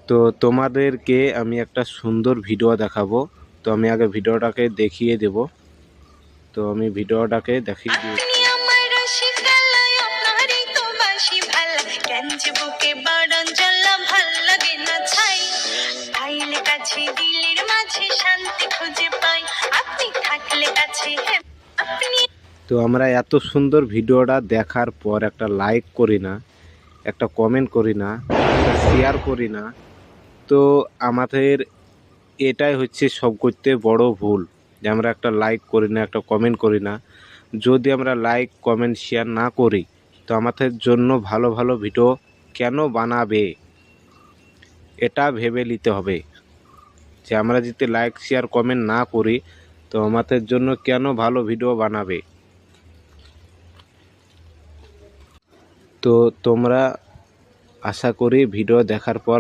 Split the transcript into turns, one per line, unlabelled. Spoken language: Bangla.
তো তোমাদেরকে আমি একটা সুন্দর ভিডিও দেখাবো। তো আমি আগে ভিডিওটাকে দেখিয়ে দেব। তো আমি ভিডিওটাকে দেখিয়ে দিয়েছি। তো আমরা এত সুন্দর ভিডিওটা দেখার পর একটা লাইক করি না, একটা কমেন্ট করি না, একটা শেয়ার করি না। তো আমাদের এটাই হচ্ছে সব করতে বড় ভুল, যে আমরা একটা লাইক করি না, একটা কমেন্ট করি না। যদি আমরা লাইক কমেন্ট শেয়ার না করি, তো আমাদের জন্য ভালো ভালো ভিডিও কেন বানাবে, এটা ভেবে নিতে হবে। যে আমরা যদি লাইক শেয়ার কমেন্ট না করি, তো আমাদের জন্য কেন ভালো ভিডিও বানাবে। তো তোমরা আশা করি ভিডিও দেখার পর